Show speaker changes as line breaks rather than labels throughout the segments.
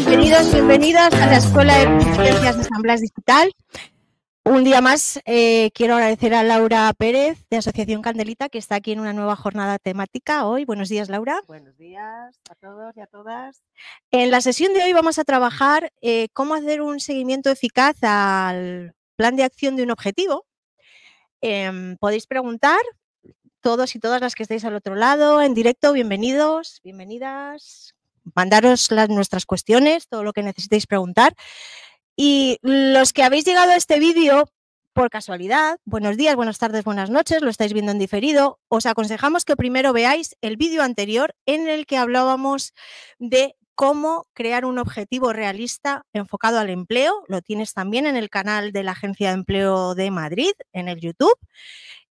Bienvenidos, bienvenidas a la Escuela de Competencias de Asambleas Digital. Un día más quiero agradecer a Laura Pérez de Asociación Candelita, que está aquí en una nueva jornada temática hoy. Buenos días, Laura.
Buenos días a todos y a todas.
En la sesión de hoy vamos a trabajar cómo hacer un seguimiento eficaz al plan de acción de un objetivo. Podéis preguntar, todos y todas las que estáis al otro lado, en directo, bienvenidos, bienvenidas. Mandaros nuestras cuestiones, todo lo que necesitéis preguntar. Y los que habéis llegado a este vídeo por casualidad, buenos días, buenas tardes, buenas noches, lo estáis viendo en diferido, os aconsejamos que primero veáis el vídeo anterior en el que hablábamos de cómo crear un objetivo realista enfocado al empleo. Lo tienes también en el canal de la Agencia de Empleo de Madrid, en el YouTube.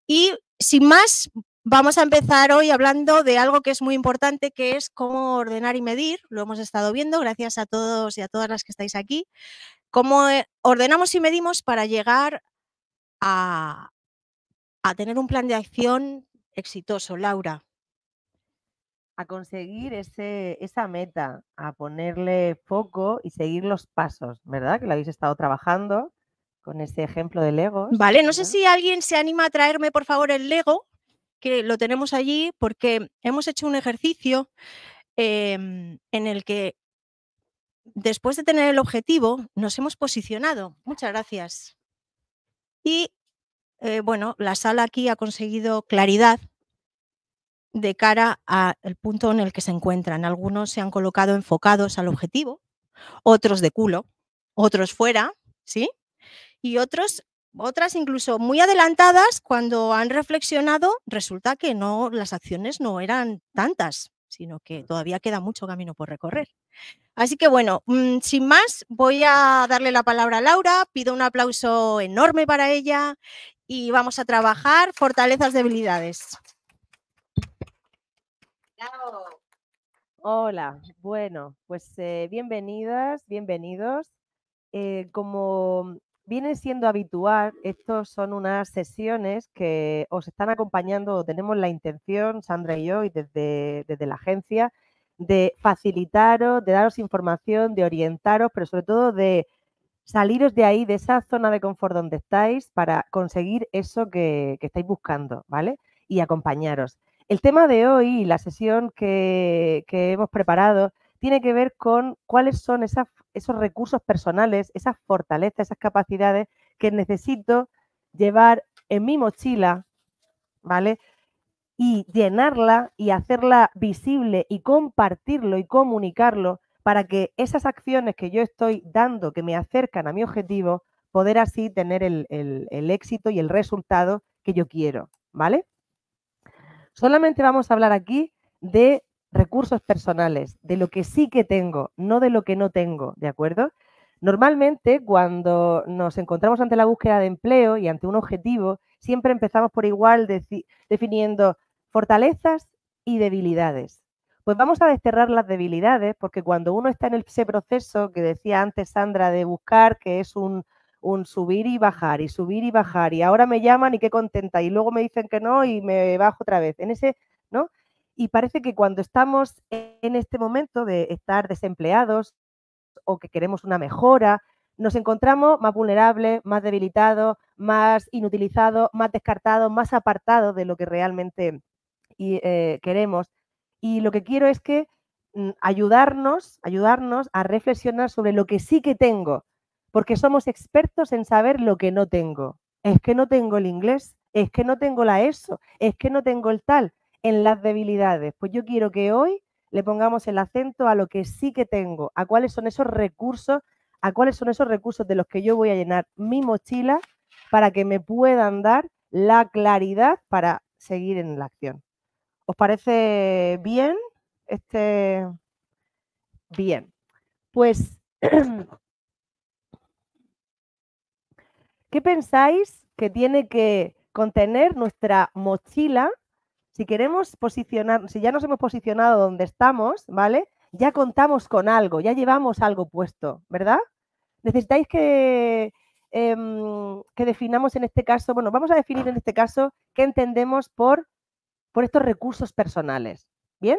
Y sin más, vamos a empezar hoy hablando de algo que es muy importante, que es cómo ordenar y medir. Lo hemos estado viendo, gracias a todos y a todas las que estáis aquí. Cómo ordenamos y medimos para llegar a tener un plan de acción exitoso, Laura.
A conseguir esa meta, a ponerle foco y seguir los pasos, ¿verdad? Que lo habéis estado trabajando con ese ejemplo de Legos.
Vale, no
¿verdad?
sé si alguien se anima a traerme, por favor, el Lego, que lo tenemos allí, porque hemos hecho un ejercicio en el que después de tener el objetivo nos hemos posicionado. Muchas gracias. Y bueno, la sala aquí ha conseguido claridad de cara al punto en el que se encuentran. Algunos se han colocado enfocados al objetivo, otros de culo, otros fuera, ¿sí? Y otras incluso muy adelantadas, cuando han reflexionado, resulta que no, las acciones no eran tantas, sino que todavía queda mucho camino por recorrer. Así que bueno, sin más, voy a darle la palabra a Laura, pido un aplauso enorme para ella y vamos a trabajar fortalezas, debilidades.
Hola, bueno, pues bienvenidas, bienvenidos. Como viene siendo habitual, estos son unas sesiones que os están acompañando, tenemos la intención, Sandra y yo, y desde la agencia, de facilitaros, de daros información, de orientaros, pero sobre todo de saliros de ahí, de esa zona de confort donde estáis, para conseguir eso que estáis buscando, ¿vale? Y acompañaros. El tema de hoy, la sesión que hemos preparado, tiene que ver con cuáles son esos recursos personales, esas fortalezas, esas capacidades que necesito llevar en mi mochila, ¿vale? Y llenarla y hacerla visible y compartirlo y comunicarlo para que esas acciones que yo estoy dando, que me acercan a mi objetivo, poder así tener el éxito y el resultado que yo quiero, ¿vale? Solamente vamos a hablar aquí de recursos personales, de lo que sí que tengo, no de lo que no tengo, ¿de acuerdo? Normalmente, cuando nos encontramos ante la búsqueda de empleo y ante un objetivo, siempre empezamos por igual definiendo fortalezas y debilidades. Pues vamos a desterrar las debilidades, porque cuando uno está en ese proceso que decía antes Sandra de buscar, que es un subir y bajar y ahora me llaman y qué contenta y luego me dicen que no y me bajo otra vez, en ese, ¿no? Y parece que cuando estamos en este momento de estar desempleados o que queremos una mejora, nos encontramos más vulnerables, más debilitados, más inutilizados, más descartados, más apartados de lo que realmente queremos. Y lo que quiero es que ayudarnos a reflexionar sobre lo que sí que tengo, porque somos expertos en saber lo que no tengo. Es que no tengo el inglés, es que no tengo la ESO, es que no tengo el tal, en las debilidades. Pues yo quiero que hoy le pongamos el acento a lo que sí que tengo, a cuáles son esos recursos, de los que yo voy a llenar mi mochila para que me puedan dar la claridad para seguir en la acción. ¿Os parece bien? Bien. Pues, ¿qué pensáis que tiene que contener nuestra mochila? Si queremos posicionar, si ya nos hemos posicionado donde estamos, ¿vale? Ya contamos con algo, ya llevamos algo puesto, ¿verdad? Necesitáis que definamos en este caso, bueno, vamos a definir en este caso qué entendemos por estos recursos personales. ¿Bien?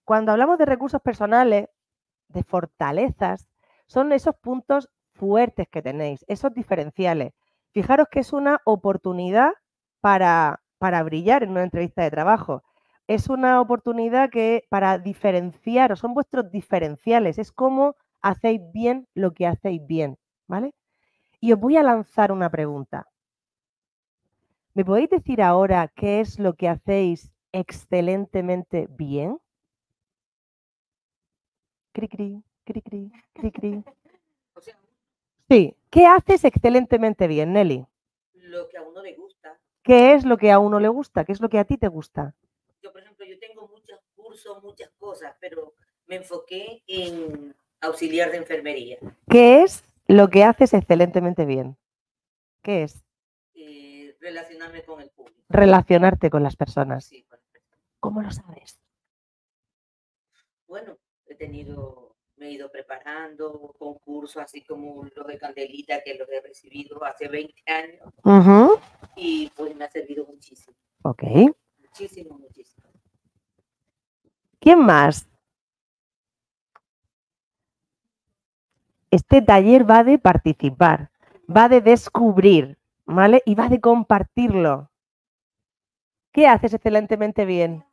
Cuando hablamos de recursos personales, de fortalezas, son esos puntos fuertes que tenéis, esos diferenciales. Fijaros que es una oportunidad para brillar en una entrevista de trabajo. Es una oportunidad que para diferenciaros, son vuestros diferenciales, es cómo hacéis bien lo que hacéis bien, ¿vale? Y os voy a lanzar una pregunta. ¿Me podéis decir ahora qué es lo que hacéis excelentemente bien? Cri, cri, cri, cri, cri, cri. Sí, ¿qué haces excelentemente bien, Nelly?
Lo que a uno le gusta.
¿Qué es lo que a uno le gusta? ¿Qué es lo que a ti te gusta?
Yo, por ejemplo, yo tengo muchos cursos, muchas cosas, pero me enfoqué en auxiliar de enfermería.
¿Qué es lo que haces excelentemente bien? ¿Qué es?
Relacionarme con el público.
Relacionarte con las personas.
Sí, con las personas.
¿Cómo lo sabes?
Bueno, me he ido preparando concursos así como los de Candelita, que los he recibido hace 20 años. Y pues me ha servido muchísimo.
Ok.
Muchísimo, muchísimo.
¿Quién más? Este taller va de participar, va de descubrir, ¿vale? Y va de compartirlo. ¿Qué haces excelentemente bien?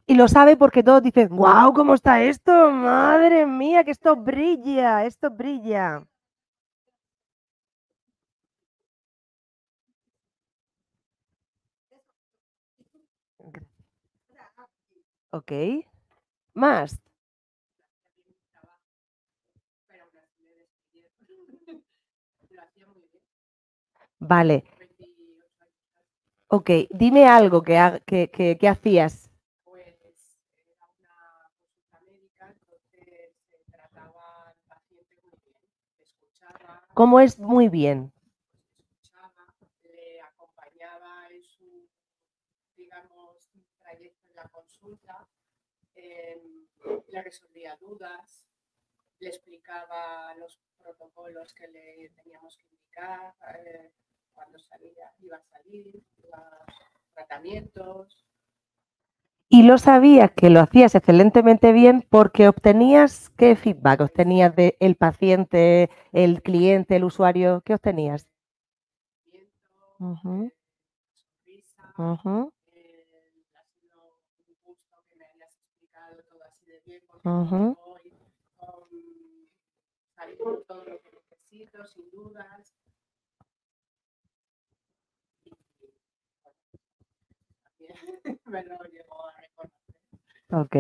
Y lo sabe porque todos dicen, ¡guau! ¿Cómo está esto? ¡Madre mía! Que esto brilla, esto brilla. Ok. Más. Vale. Ok, dime algo que hacías.
Pues era una consulta médica, entonces trataba al paciente muy bien. Escuchaba,
¿Cómo es muy bien?
le acompañaba en su, digamos, trayecto en la consulta, le resolvía dudas, le explicaba los protocolos que le teníamos que indicar, cuando iba a salir, tratamientos.
Y lo sabías que lo hacías excelentemente bien porque obtenías, ¿qué feedback obtenías del paciente, el cliente, el usuario? ¿Qué obtenías? Ujú,
Sonrisa,
ujú,
ha sido un gusto que me hayas explicado todo así de bien, porque
ujú.
voy salir con todo lo que necesito, sin dudas. Y también me lo llevo a reconocer.
Ok.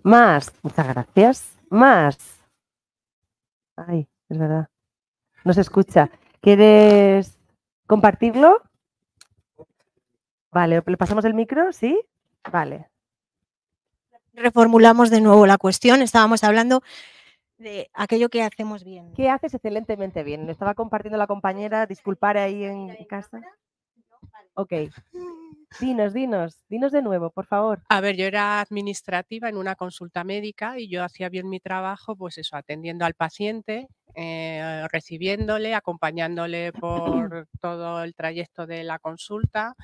Más, muchas gracias. Más. Ay, es verdad. No se escucha. ¿Quieres compartirlo? Vale, ¿le pasamos el micro? ¿Sí? Vale.
Reformulamos de nuevo la cuestión. Estábamos hablando de aquello que hacemos bien.
¿Qué haces excelentemente bien? Lo estaba compartiendo la compañera, disculpar ahí en casa. Ok. Dinos de nuevo, por favor.
A ver, yo era administrativa en una consulta médica y yo hacía bien mi trabajo, pues eso, atendiendo al paciente, recibiéndole, acompañándole por todo el trayecto de la consulta.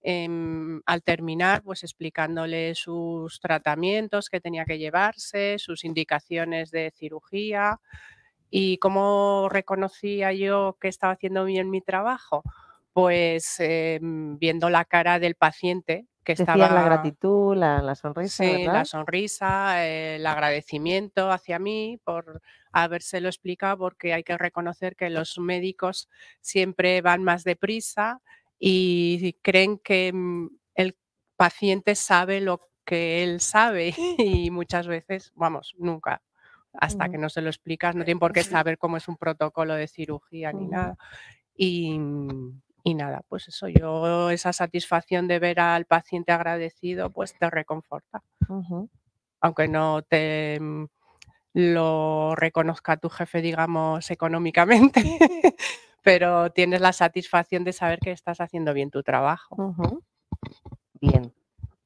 Al terminar, pues explicándole sus tratamientos que tenía que llevarse, sus indicaciones de cirugía. ¿Y cómo reconocía yo que estaba haciendo bien mi trabajo? Pues viendo la cara del paciente que
Decías la
estaba,
gratitud, la sonrisa,
sí, la
¿verdad?
sonrisa, el agradecimiento hacia mí por habérselo explicado, porque hay que reconocer que los médicos siempre van más deprisa y creen que el paciente sabe lo que él sabe y muchas veces, vamos, nunca. Hasta que no se lo explicas, no tienen por qué saber cómo es un protocolo de cirugía ni nada. Y nada, pues eso, yo esa satisfacción de ver al paciente agradecido, pues te reconforta. Aunque no te lo reconozca tu jefe, digamos, económicamente, pero tienes la satisfacción de saber que estás haciendo bien tu trabajo.
Bien,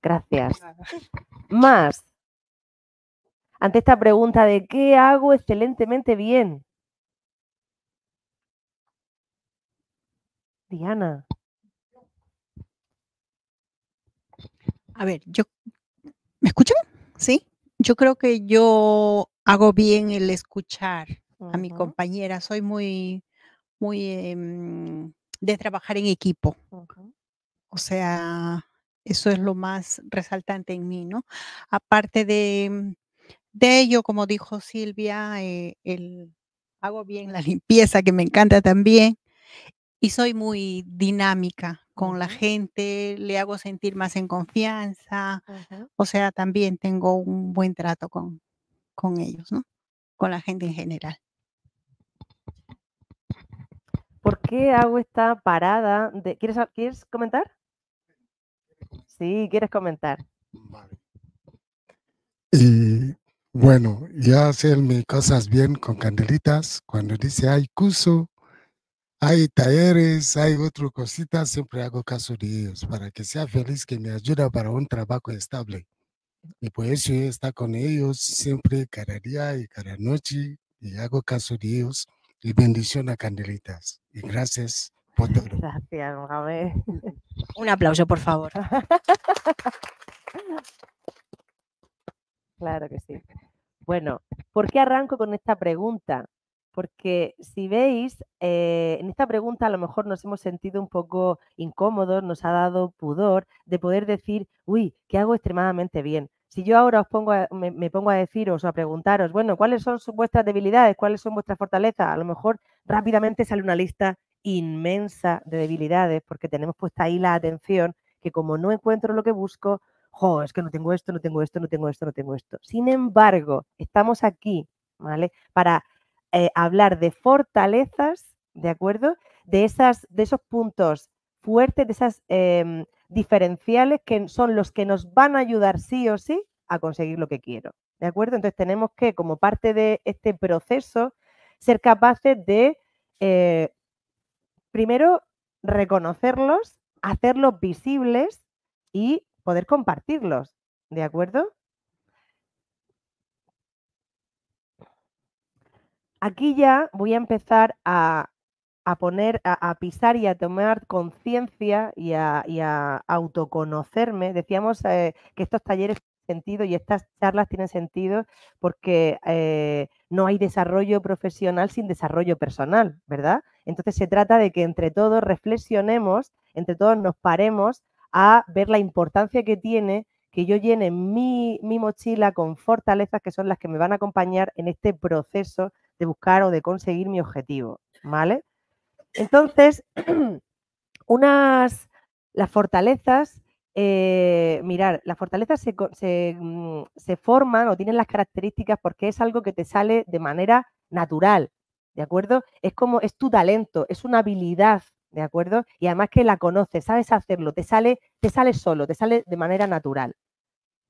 gracias.
Nada.
Más. Ante esta pregunta de ¿qué hago excelentemente bien? Diana.
A ver, ¿me escuchan? ¿Sí? Yo creo que yo hago bien el escuchar a mi compañera. Soy muy de trabajar en equipo. O sea, eso es lo más resaltante en mí, ¿no? Aparte de ello, como dijo Silvia, hago bien la limpieza, que me encanta también, y soy muy dinámica con la gente, le hago sentir más en confianza. O sea, también tengo un buen trato con ellos, ¿no? Con la gente en general.
¿Por qué hago esta parada? ¿Quieres comentar? Sí, ¿quieres comentar?
Vale. Y bueno, yo hacer mis cosas bien con Candelitas. Cuando dice hay curso, hay talleres, hay otras cositas, siempre hago caso de ellos para que sea feliz, que me ayuda para un trabajo estable. Y por eso yo estoy con ellos siempre, cada día y cada noche, y hago caso de ellos. Y bendición a Candelitas. Y gracias por todo.
Gracias, Mohamed.
Un aplauso, por favor.
Claro que sí. Bueno, ¿por qué arranco con esta pregunta? Porque si veis, en esta pregunta a lo mejor nos hemos sentido un poco incómodos, nos ha dado pudor de poder decir, uy, que hago extremadamente bien. Si yo ahora me pongo a deciros o a preguntaros, bueno, ¿cuáles son vuestras debilidades? ¿Cuáles son vuestras fortalezas? A lo mejor rápidamente sale una lista inmensa de debilidades porque tenemos puesta ahí la atención que como no encuentro lo que busco, es que no tengo esto, no tengo esto, no tengo esto, no tengo esto. Sin embargo, estamos aquí, ¿vale? Para hablar de fortalezas, ¿de acuerdo? De esos puntos fuertes, de esas diferenciales que son los que nos van a ayudar sí o sí a conseguir lo que quiero, ¿de acuerdo? Entonces tenemos que, como parte de este proceso, ser capaces de, primero, reconocerlos, hacerlos visibles y poder compartirlos, ¿de acuerdo? Aquí ya voy a empezar a pisar y a tomar conciencia y a autoconocerme. Decíamos que estos talleres tienen sentido y estas charlas tienen sentido porque no hay desarrollo profesional sin desarrollo personal, ¿verdad? Entonces se trata de que entre todos reflexionemos, entre todos nos paremos a ver la importancia que tiene que yo llene mi mochila con fortalezas que son las que me van a acompañar en este proceso de buscar o de conseguir mi objetivo, ¿vale? Entonces, las fortalezas, mirar, las fortalezas se forman o tienen las características porque es algo que te sale de manera natural, ¿de acuerdo? Es tu talento, es una habilidad, ¿de acuerdo? Y además que la conoces, sabes hacerlo, te sale solo, te sale de manera natural.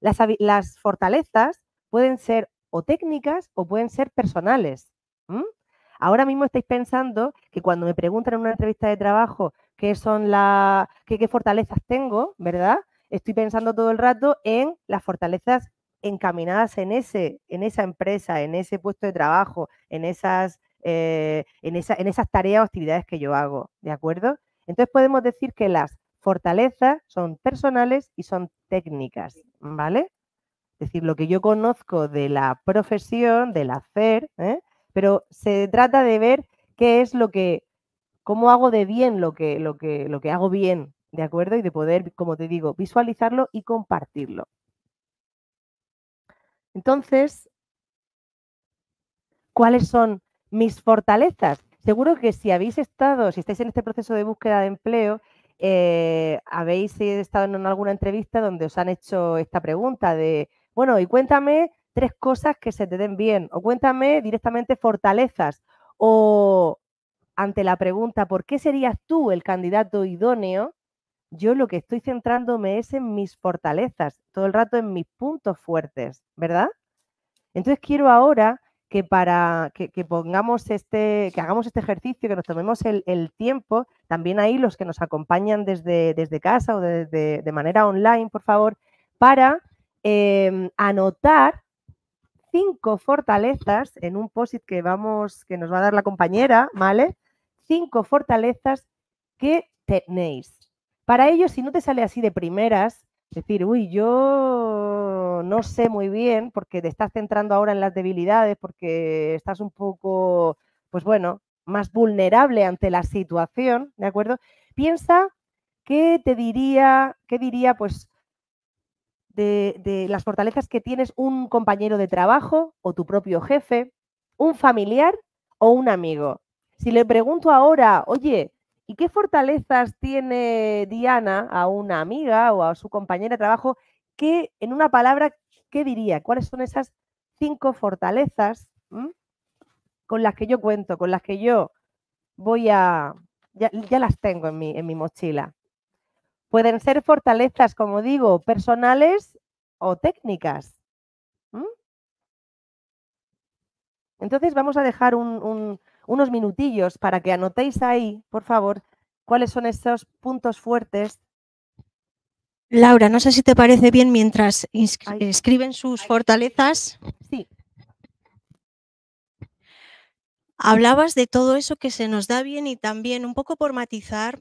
Las fortalezas pueden ser o técnicas o pueden ser personales. Ahora mismo estáis pensando que cuando me preguntan en una entrevista de trabajo qué fortalezas tengo, ¿verdad? Estoy pensando todo el rato en las fortalezas encaminadas en esa empresa, en ese puesto de trabajo, en esas tareas o actividades que yo hago, ¿de acuerdo? Entonces podemos decir que las fortalezas son personales y son técnicas, ¿vale? Es decir, lo que yo conozco de la profesión, del hacer, pero se trata de ver cómo hago de bien lo que hago bien, ¿de acuerdo? Y de poder, como te digo, visualizarlo y compartirlo. Entonces, ¿cuáles son mis fortalezas? Seguro que si estáis en este proceso de búsqueda de empleo, habéis estado en alguna entrevista donde os han hecho esta pregunta de, bueno, y cuéntame 3 cosas que se te den bien, o cuéntame directamente fortalezas, o ante la pregunta, ¿por qué serías tú el candidato idóneo? Yo lo que estoy centrándome es en mis fortalezas, todo el rato en mis puntos fuertes, ¿verdad? Entonces quiero ahora que hagamos este ejercicio, que nos tomemos el tiempo, también ahí los que nos acompañan desde casa o de manera online, por favor, para anotar 5 fortalezas en un post-it que nos va a dar la compañera, ¿vale? 5 fortalezas que tenéis. Para ello, si no te sale así de primeras, Decir, uy, yo no sé muy bien porque te estás centrando ahora en las debilidades, porque estás un poco, pues bueno, más vulnerable ante la situación, ¿de acuerdo? Piensa qué diría pues de las fortalezas que tienes un compañero de trabajo o tu propio jefe, un familiar o un amigo. Si le pregunto ahora, oye, ¿y qué fortalezas tiene Diana a una amiga o a su compañera de trabajo? ¿Qué, en una palabra, qué diría? ¿Cuáles son esas 5 fortalezas con las que yo cuento, con las que yo voy a... Ya las tengo en mi mochila? Pueden ser fortalezas, como digo, personales o técnicas. Entonces vamos a dejar unos minutillos para que anotéis ahí, por favor, cuáles son esos puntos fuertes.
Laura, no sé si te parece bien mientras escriben sus fortalezas.
Sí.
Hablabas de todo eso que se nos da bien y también, un poco por matizar,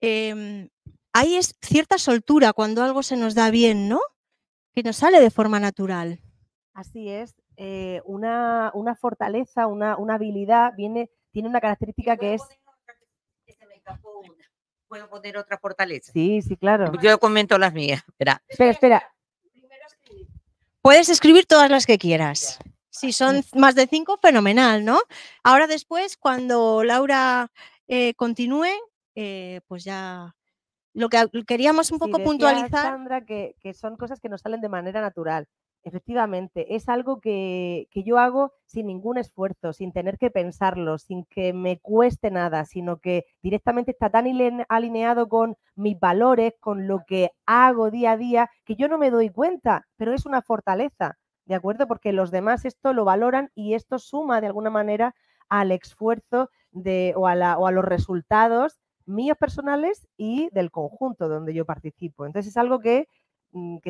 hay cierta soltura cuando algo se nos da bien, ¿no? Que nos sale de forma natural.
Así es. Una fortaleza, una habilidad tiene una característica que es...
¿Puedo poner otra fortaleza?
Sí, claro.
Yo comento las mías.
Espera.
Puedes escribir todas las que quieras. Si son más de 5, fenomenal, ¿no? Ahora después, cuando Laura continúe, pues ya lo que queríamos un poco puntualizar.
Sandra, que son cosas que nos salen de manera natural. Efectivamente, es algo que yo hago sin ningún esfuerzo, sin tener que pensarlo, sin que me cueste nada, sino que directamente está tan alineado con mis valores, con lo que hago día a día, que yo no me doy cuenta, pero es una fortaleza, ¿de acuerdo? Porque los demás esto lo valoran y esto suma de alguna manera al esfuerzo o a los resultados míos personales y del conjunto donde yo participo. Entonces es algo que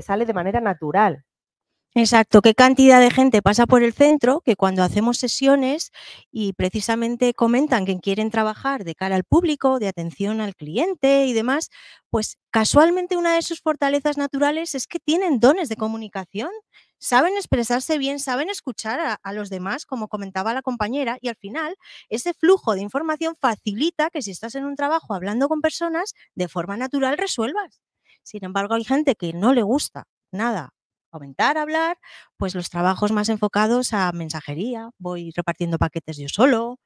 sale de manera natural.
Exacto, qué cantidad de gente pasa por el centro que cuando hacemos sesiones y precisamente comentan que quieren trabajar de cara al público, de atención al cliente y demás, pues casualmente una de sus fortalezas naturales es que tienen dones de comunicación, saben expresarse bien, saben escuchar a los demás, como comentaba la compañera, y al final ese flujo de información facilita que si estás en un trabajo hablando con personas, de forma natural resuelvas. Sin embargo, hay gente que no le gusta nada comentar, hablar, pues los trabajos más enfocados a mensajería, voy repartiendo paquetes yo solo,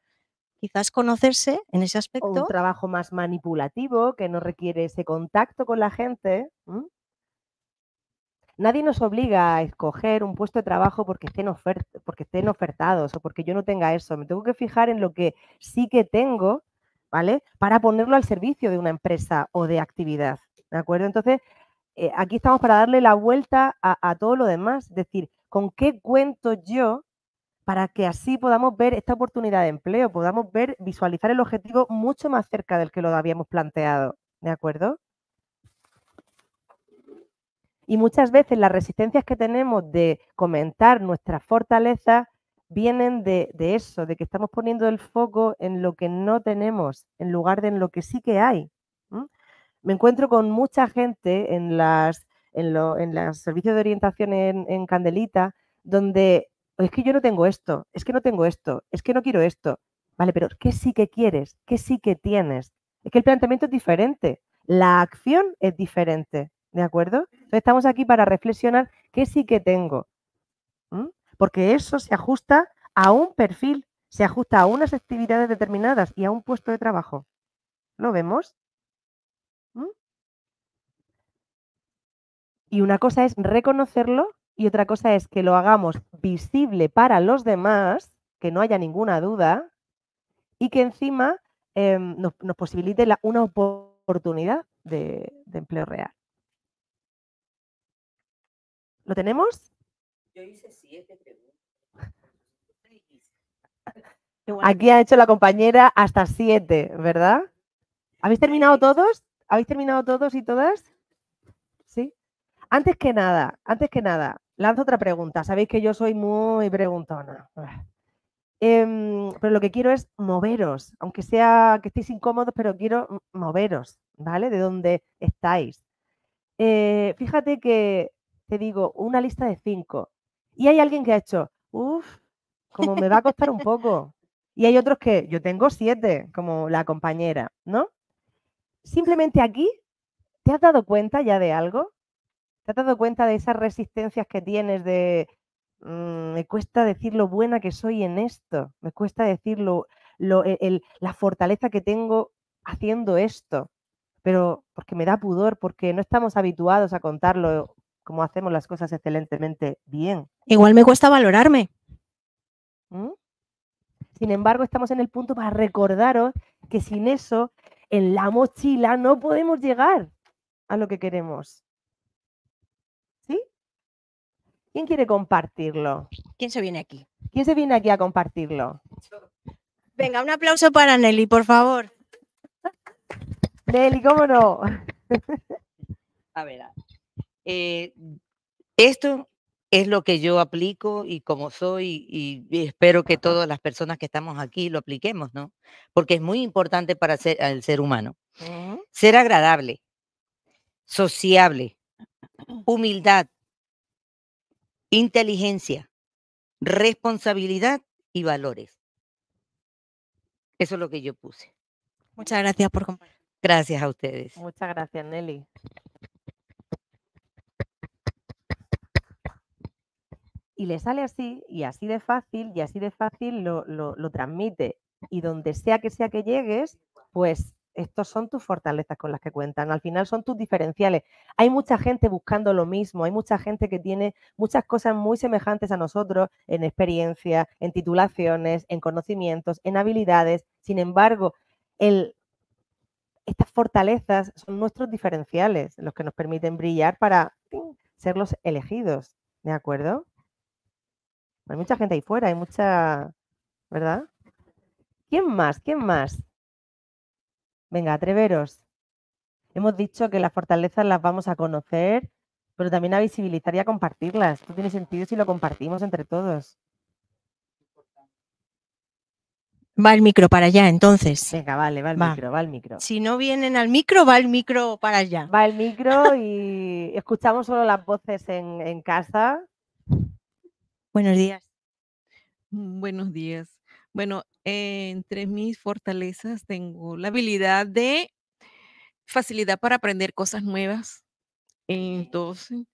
quizás conocerse en ese aspecto.
O un trabajo más manipulativo que no requiere ese contacto con la gente. Nadie nos obliga a escoger un puesto de trabajo porque estén ofertados o porque yo no tenga eso. Me tengo que fijar en lo que sí que tengo, ¿vale? Para ponerlo al servicio de una empresa o de actividad, ¿de acuerdo? Entonces, aquí estamos para darle la vuelta a todo lo demás, es decir, ¿con qué cuento yo para que así podamos ver esta oportunidad de empleo, podamos visualizar el objetivo mucho más cerca del que lo habíamos planteado, ¿de acuerdo? Y muchas veces las resistencias que tenemos de comentar nuestras fortalezas vienen de eso, de que estamos poniendo el foco en lo que no tenemos, en lugar de en lo que sí que hay. Me encuentro con mucha gente en los servicios de orientación en Candelita, donde es que yo no tengo esto, es que no tengo esto, es que no quiero esto. Vale, pero ¿qué sí que quieres? ¿Qué sí que tienes? Es que el planteamiento es diferente, la acción es diferente, ¿de acuerdo? Entonces estamos aquí para reflexionar qué sí que tengo, porque eso se ajusta a un perfil, se ajusta a unas actividades determinadas y a un puesto de trabajo. ¿Lo vemos? Y una cosa es reconocerlo y otra cosa es que lo hagamos visible para los demás, que no haya ninguna duda, y que encima nos posibilite una oportunidad de empleo real. ¿Lo tenemos?
Yo hice 7 preguntas.
Aquí ha hecho la compañera hasta 7, ¿verdad? ¿Habéis terminado todos? ¿Habéis terminado todos y todas? ¿Sí? Antes que nada, lanzo otra pregunta. Sabéis que yo soy muy preguntona. Pero lo que quiero es moveros, aunque sea que estéis incómodos, pero quiero moveros, ¿vale? De donde estáis. Fíjate que te digo una lista de 5 y hay alguien que ha hecho, como me va a costar un poco. Y hay otros que yo tengo 7, como la compañera, ¿no? Simplemente aquí, ¿te has dado cuenta ya de algo? ¿Te has dado cuenta de esas resistencias que tienes de me cuesta decir lo buena que soy en esto? Me cuesta decir la fortaleza que tengo haciendo esto, pero porque me da pudor, porque no estamos habituados a contarlo como hacemos las cosas excelentemente bien.
Igual me cuesta valorarme.
¿Mm? Sin embargo, estamos en el punto para recordaros que sin eso, en la mochila no podemos llegar a lo que queremos. ¿Sí? ¿Quién quiere compartirlo?
¿Quién se viene aquí?
¿Quién se viene aquí a compartirlo?
Venga, un aplauso para Nelly, por favor.
Nelly, ¿cómo no?
A ver, esto es lo que yo aplico y como soy y espero que todas las personas que estamos aquí lo apliquemos, ¿no? Porque es muy importante para el ser humano. Ser agradable, sociable, humildad, inteligencia, responsabilidad y valores. Eso es lo que yo puse.
Muchas gracias por compartir.
Gracias a ustedes.
Muchas gracias, Nelly. Y le sale así, y así de fácil, lo transmite. Y donde sea que llegues, pues estos son tus fortalezas con las que cuentan. Al final son tus diferenciales. Hay mucha gente buscando lo mismo, hay mucha gente que tiene muchas cosas muy semejantes a nosotros en experiencia, en titulaciones, en conocimientos, en habilidades. Sin embargo, estas fortalezas son nuestros diferenciales, los que nos permiten brillar para ser los elegidos. ¿De acuerdo? Hay mucha gente ahí fuera, hay mucha, ¿verdad? ¿Quién más? ¿Quién más? Venga, atreveros. Hemos dicho que las fortalezas las vamos a conocer, pero también a visibilizar y a compartirlas. Esto tiene sentido si lo compartimos entre todos.
Va el micro para allá, entonces.
Venga, vale, va el micro.
Si no vienen al micro, va el micro para allá.
Va el micro y escuchamos solo las voces en casa.
Buenos días.
Buenos días. Bueno, entre mis fortalezas tengo la habilidad de facilidad para aprender cosas nuevas. Entonces,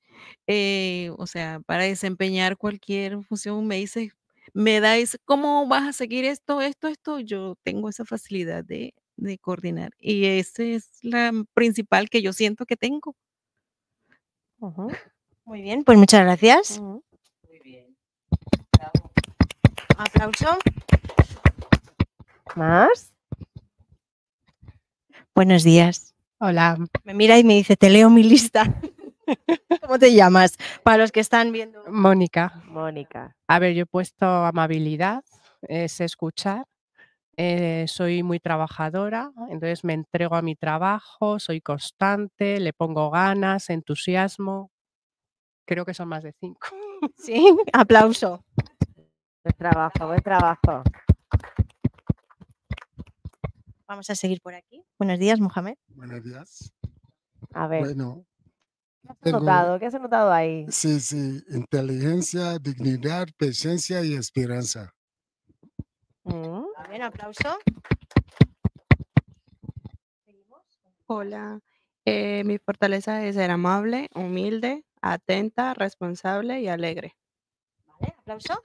o sea, para desempeñar cualquier función, me da ese, ¿cómo vas a seguir esto? Yo tengo esa facilidad de coordinar. Y esa es la principal que yo siento que tengo.
Muy bien, pues muchas gracias.
Muy bien. Bravo.
Aplauso.
¿Más?
Buenos días.
Hola.
Me mira y me dice, te leo mi lista. ¿Cómo te llamas? Para los que están viendo.
Mónica.
Mónica.
A ver, yo he puesto amabilidad, sé escuchar, soy muy trabajadora, entonces me entrego a mi trabajo, soy constante, le pongo ganas, entusiasmo. Creo que son más de 5.
Sí, aplauso.
Buen trabajo, buen trabajo.
Vamos a seguir por aquí. Buenos días, Mohamed.
Buenos días.
A ver,
Bueno,
¿qué has notado ahí?
sí, inteligencia, dignidad, paciencia y esperanza.
Bien, aplauso.
Hola, mi fortaleza es ser amable, humilde, atenta, responsable y alegre.
Vale, aplauso.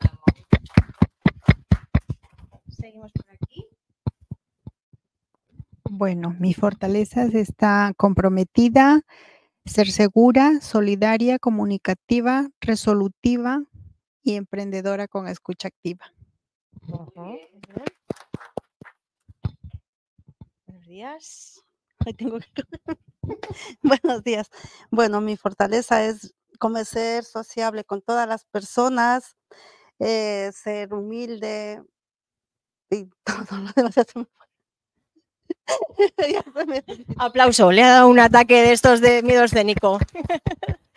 Seguimos por aquí.
Bueno, mi fortaleza está comprometida, ser segura, solidaria, comunicativa, resolutiva y emprendedora con escucha activa.
Buenos días.
Buenos días. Bueno, mi fortaleza es como ser sociable con todas las personas, ser humilde y todo lo demás.
Aplauso, le ha dado un ataque de estos de miedo escénico.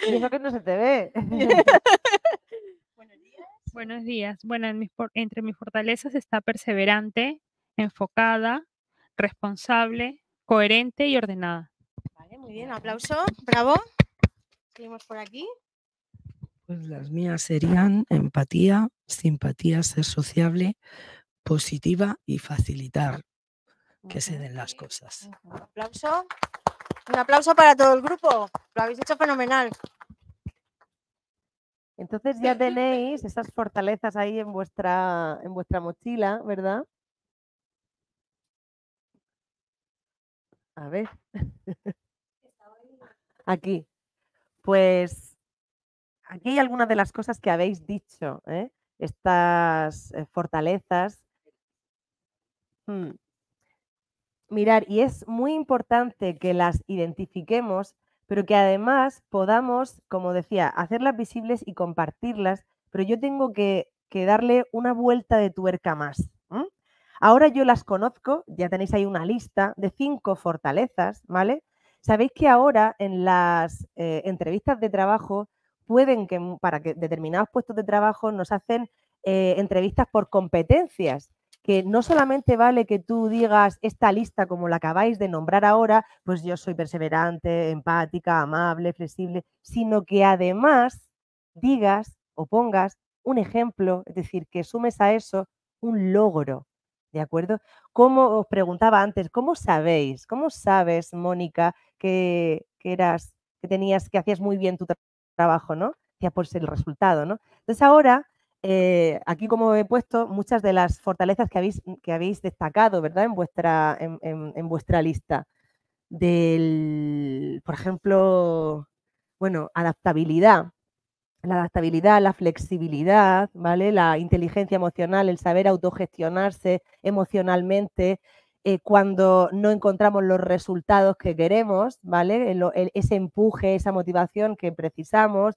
Y eso que no se te ve.
Buenos días. Bueno, entre mis fortalezas está perseverante, enfocada, responsable, coherente y ordenada.
Vale, muy bien, aplauso, bravo. Seguimos por aquí.
Pues las mías serían empatía, simpatía, ser sociable, positiva y facilitar que se den las cosas.
Un aplauso. Un aplauso para todo el grupo. Lo habéis hecho fenomenal.
Entonces ya tenéis esas fortalezas ahí en vuestra mochila, ¿verdad? A ver. Aquí. Pues aquí hay algunas de las cosas que habéis dicho, ¿eh? Estas fortalezas. Mirar, y es muy importante que las identifiquemos, pero que además podamos, como decía, hacerlas visibles y compartirlas, pero yo tengo que darle una vuelta de tuerca más. Ahora yo las conozco, ya tenéis ahí una lista de 5 fortalezas, ¿vale? Sabéis que ahora en las entrevistas de trabajo pueden que para que determinados puestos de trabajo nos hacen entrevistas por competencias, que no solamente vale que tú digas esta lista como la acabáis de nombrar ahora, pues yo soy perseverante, empática, amable, flexible, sino que además digas o pongas un ejemplo, es decir, que sumes a eso un logro, ¿de acuerdo? Como os preguntaba antes, ¿cómo sabéis? ¿Cómo sabes, Mónica, que hacías muy bien tu trabajo, ¿no? Ya por ser el resultado, ¿no? Entonces ahora aquí como he puesto muchas de las fortalezas que habéis destacado, ¿verdad? En vuestra lista. Por ejemplo, bueno, adaptabilidad. La adaptabilidad, la flexibilidad, ¿vale? La inteligencia emocional, el saber autogestionarse emocionalmente cuando no encontramos los resultados que queremos, ¿vale? Ese empuje, esa motivación que precisamos,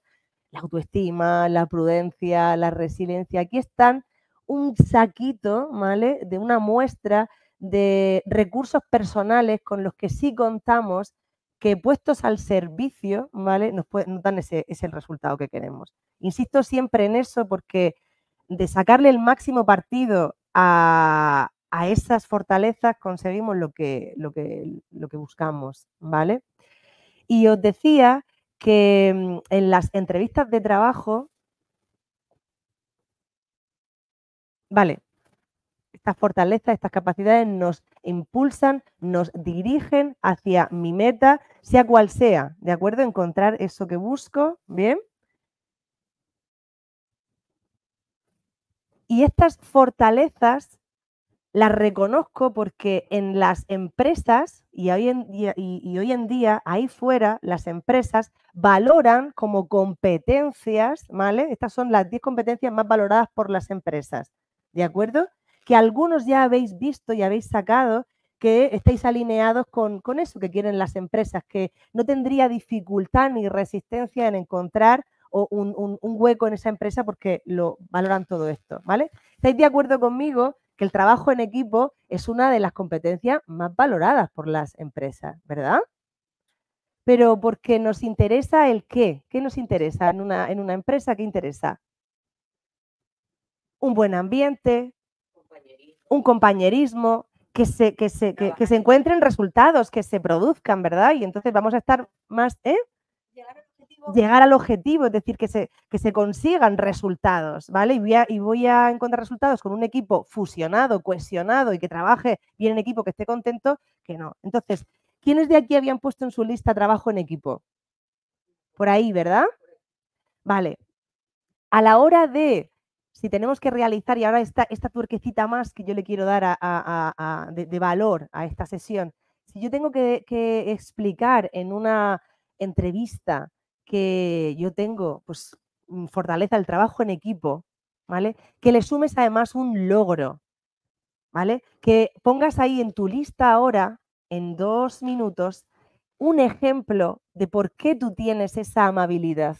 la autoestima, la prudencia, la resiliencia. Aquí están un saquito, ¿vale? De una muestra de recursos personales con los que sí contamos, que puestos al servicio, ¿vale? Nos dan ese resultado que queremos. Insisto siempre en eso porque de sacarle el máximo partido a esas fortalezas conseguimos lo que buscamos, ¿vale? Y os decía que en las entrevistas de trabajo, vale, estas fortalezas, estas capacidades nos impulsan, nos dirigen hacia mi meta, sea cual sea, ¿de acuerdo? Encontrar eso que busco, ¿bien? Y estas fortalezas las reconozco porque en las empresas, y hoy en día, ahí fuera, las empresas valoran como competencias, ¿vale? Estas son las 10 competencias más valoradas por las empresas, ¿de acuerdo? Que algunos ya habéis visto y habéis sacado que estáis alineados con eso que quieren las empresas, que no tendría dificultad ni resistencia en encontrar un hueco en esa empresa porque lo valoran todo esto, ¿vale? ¿Estáis de acuerdo conmigo que el trabajo en equipo es una de las competencias más valoradas por las empresas, ¿verdad? Pero porque nos interesa el qué. ¿Qué nos interesa en una empresa? ¿Qué interesa? Un buen ambiente, un compañerismo, que se encuentren resultados, que se produzcan, ¿verdad? Y entonces vamos a estar más... Llegar al objetivo, es decir, que se consigan resultados, ¿vale? Y voy a encontrar resultados con un equipo fusionado, cohesionado y que trabaje bien en equipo, que esté contento, que no. Entonces, ¿quiénes de aquí habían puesto en su lista trabajo en equipo? Por ahí, ¿verdad? Vale. A la hora de, si tenemos que realizar, y ahora esta tuerquecita más que yo le quiero dar de valor a esta sesión, si yo tengo que explicar en una entrevista que yo tengo, pues, fortaleza el trabajo en equipo, ¿vale? Que le sumes además un logro, ¿vale? Que pongas ahí en tu lista ahora, en 2 minutos, un ejemplo de por qué tú tienes esa amabilidad,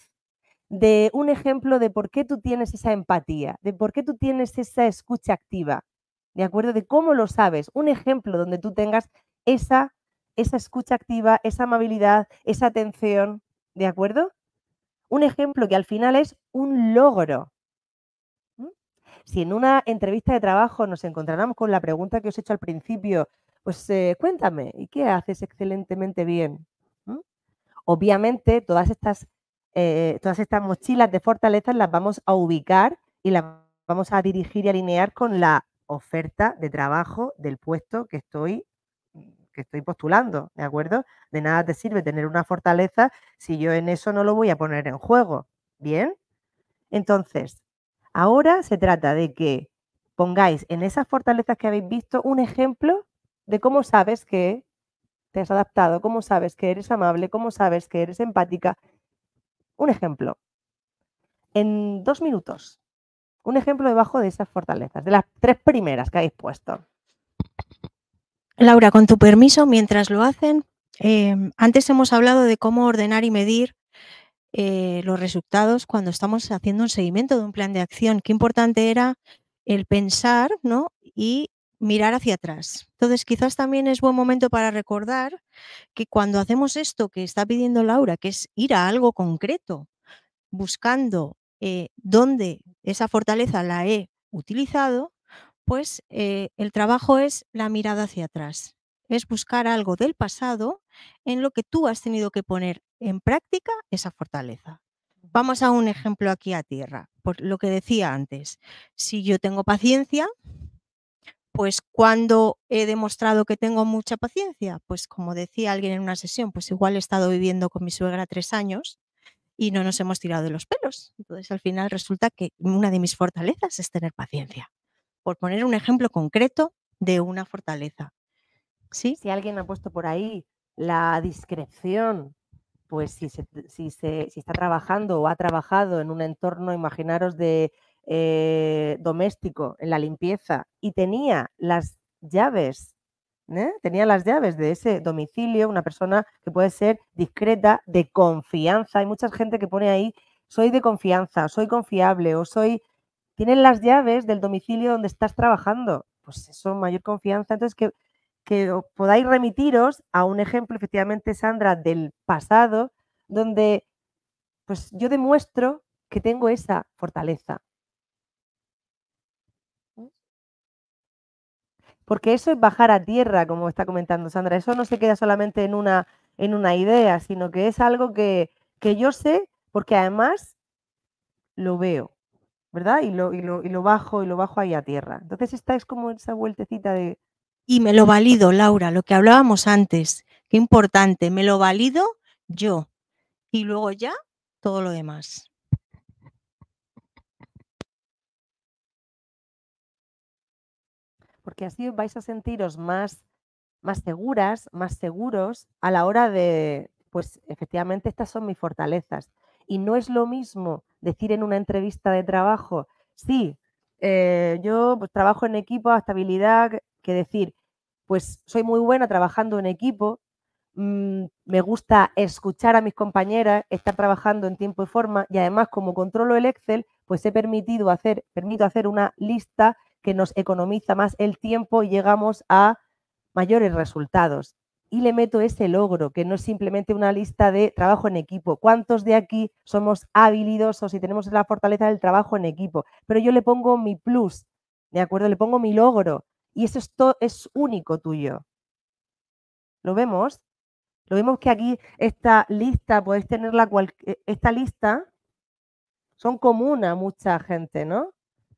de un ejemplo de por qué tú tienes esa empatía, de por qué tú tienes esa escucha activa, ¿de acuerdo? De cómo lo sabes, un ejemplo donde tú tengas esa escucha activa, esa amabilidad, esa atención, ¿de acuerdo? Un ejemplo que al final es un logro. Si en una entrevista de trabajo nos encontráramos con la pregunta que os he hecho al principio, pues cuéntame, ¿y qué haces excelentemente bien? Obviamente todas estas todas estas mochilas de fortalezas las vamos a ubicar y las vamos a dirigir y alinear con la oferta de trabajo del puesto que estoy postulando, ¿de acuerdo? De nada te sirve tener una fortaleza si yo en eso no lo voy a poner en juego, ¿bien? Entonces, ahora se trata de que pongáis en esas fortalezas que habéis visto un ejemplo de cómo sabes que te has adaptado, cómo sabes que eres amable, cómo sabes que eres empática. Un ejemplo. En 2 minutos. Un ejemplo debajo de esas fortalezas, de las 3 primeras que habéis puesto.
Laura, con tu permiso, mientras lo hacen, antes hemos hablado de cómo ordenar y medir los resultados cuando estamos haciendo un seguimiento de un plan de acción. Qué importante era el pensar, ¿no? Y mirar hacia atrás. Entonces, quizás también es buen momento para recordar que cuando hacemos esto que está pidiendo Laura, que es ir a algo concreto, buscando dónde esa fortaleza la he utilizado, pues el trabajo es la mirada hacia atrás. Es buscar algo del pasado en lo que tú has tenido que poner en práctica esa fortaleza. Vamos a un ejemplo aquí a tierra, por lo que decía antes. Si yo tengo paciencia, pues ¿cuándo he demostrado que tengo mucha paciencia? Pues como decía alguien en una sesión, pues igual he estado viviendo con mi suegra 3 años y no nos hemos tirado de los pelos. Entonces al final resulta que una de mis fortalezas es tener paciencia. Por poner un ejemplo concreto de una fortaleza. ¿Sí?
Si alguien ha puesto por ahí la discreción, pues si está trabajando o ha trabajado en un entorno, imaginaros, de doméstico, en la limpieza, y tenía las llaves, tenía las llaves de ese domicilio, una persona que puede ser discreta, de confianza. Hay mucha gente que pone ahí, soy de confianza, soy confiable, o soy... Tienen las llaves del domicilio donde estás trabajando. Pues eso, mayor confianza. Entonces, que podáis remitiros a un ejemplo, efectivamente, Sandra, del pasado, donde pues yo demuestro que tengo esa fortaleza. Porque eso es bajar a tierra, como está comentando Sandra. Eso no se queda solamente en una idea, sino que es algo que yo sé, porque además lo veo, ¿verdad? Y lo bajo ahí a tierra. Entonces esta es como esa vueltecita de...
Y me lo valido, Laura, lo que hablábamos antes. Qué importante, me lo valido yo. Y luego ya todo lo demás.
Porque así vais a sentiros más seguras, más seguros a la hora de, pues efectivamente estas son mis fortalezas. Y no es lo mismo decir en una entrevista de trabajo, sí, yo pues, trabajo en equipo, estabilidad, que decir, pues soy muy buena trabajando en equipo, me gusta escuchar a mis compañeras, estar trabajando en tiempo y forma, y además como controlo el Excel, pues permito hacer una lista que nos economiza más el tiempo y llegamos a mayores resultados. Y le meto ese logro, que no es simplemente una lista de trabajo en equipo. ¿Cuántos de aquí somos habilidosos y tenemos la fortaleza del trabajo en equipo? Pero yo le pongo mi plus, ¿de acuerdo? Le pongo mi logro. Y eso es único tuyo. ¿Lo vemos? Lo vemos que aquí esta lista, podéis tenerla, esta lista son común a mucha gente, ¿no?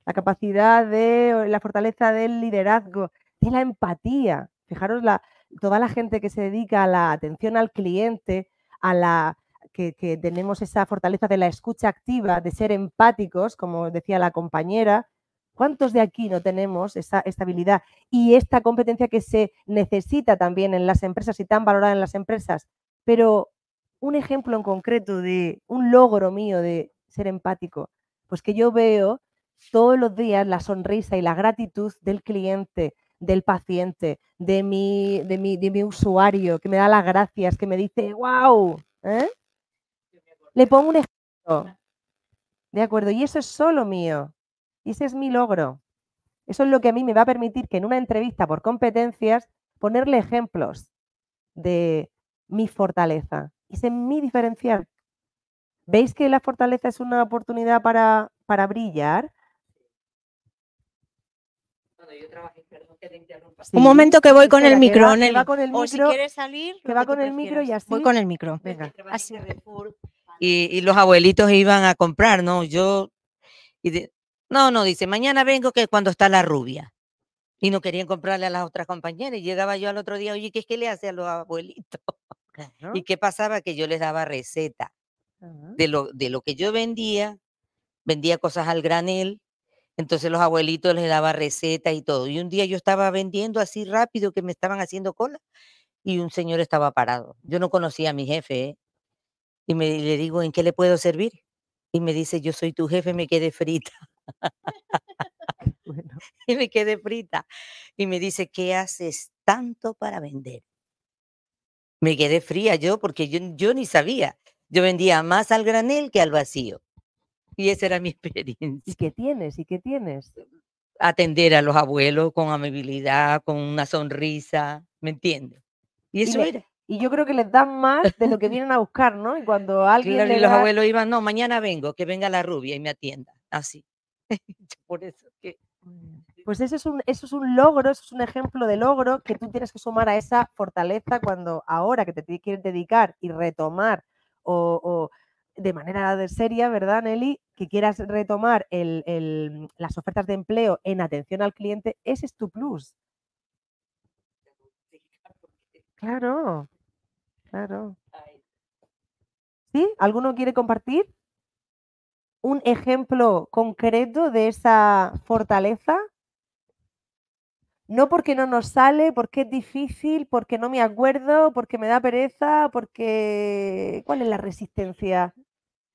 La capacidad la fortaleza del liderazgo, de la empatía. Fijaros, toda la gente que se dedica a la atención al cliente, que tenemos esa fortaleza de la escucha activa, de ser empáticos, como decía la compañera. ¿Cuántos de aquí no tenemos esa habilidad y esta competencia que se necesita también en las empresas y tan valorada en las empresas? Pero un ejemplo en concreto de un logro mío de ser empático, pues que yo veo todos los días la sonrisa y la gratitud del cliente, del paciente, de mi usuario, que me da las gracias, que me dice, wow, le pongo un ejemplo, ¿de acuerdo? Y eso es solo mío, y ese es mi logro. Eso es lo que a mí me va a permitir que en una entrevista por competencias ponerle ejemplos de mi fortaleza. Ese es mi diferencial. ¿Veis que la fortaleza es una oportunidad para brillar?
Un momento que voy con el micro.
Que va con el micro.
O si quieres salir,
que va con el micro y así.
Voy con el micro.
Venga.
Así.
y los abuelitos iban a comprar, ¿no? No, dice, mañana vengo que cuando está la rubia. Y no querían comprarle a las otras compañeras. Y llegaba yo al otro día, oye, ¿qué es que le hace a los abuelitos? ¿Y qué pasaba? Que yo les daba receta de lo que yo vendía cosas al granel. Entonces los abuelitos les daba recetas y todo. Y un día yo estaba vendiendo así rápido que me estaban haciendo cola y un señor estaba parado. Yo no conocía a mi jefe, ¿eh? Y le digo, ¿en qué le puedo servir? Y me dice, yo soy tu jefe, me quedé frita.
Bueno,
Y me quedé frita. Y me dice, ¿qué haces tanto para vender? Me quedé fría yo porque yo ni sabía. Yo vendía más al granel que al vacío. Y esa era mi
¿y
experiencia.
qué tienes? ¿Y qué tienes?
Atender a los abuelos con amabilidad, con una sonrisa, ¿me entiendes? Y eso era.
Y yo creo que les dan más de lo que vienen a buscar, ¿no? Y cuando alguien
Claro, y
le
los
da...
abuelos iban, no, mañana vengo, que venga la rubia y me atienda. Así. Por eso que...
Pues eso es un logro, eso es un ejemplo de logro que tú tienes que sumar a esa fortaleza cuando ahora que te quieres dedicar y retomar o de manera seria, ¿verdad, Nelly? Que quieras retomar las ofertas de empleo en atención al cliente, ese es tu plus. Claro, claro. ¿Sí? ¿Alguno quiere compartir un ejemplo concreto de esa fortaleza? No porque no nos sale, porque es difícil, porque no me acuerdo, porque me da pereza, porque... ¿Cuál es la resistencia?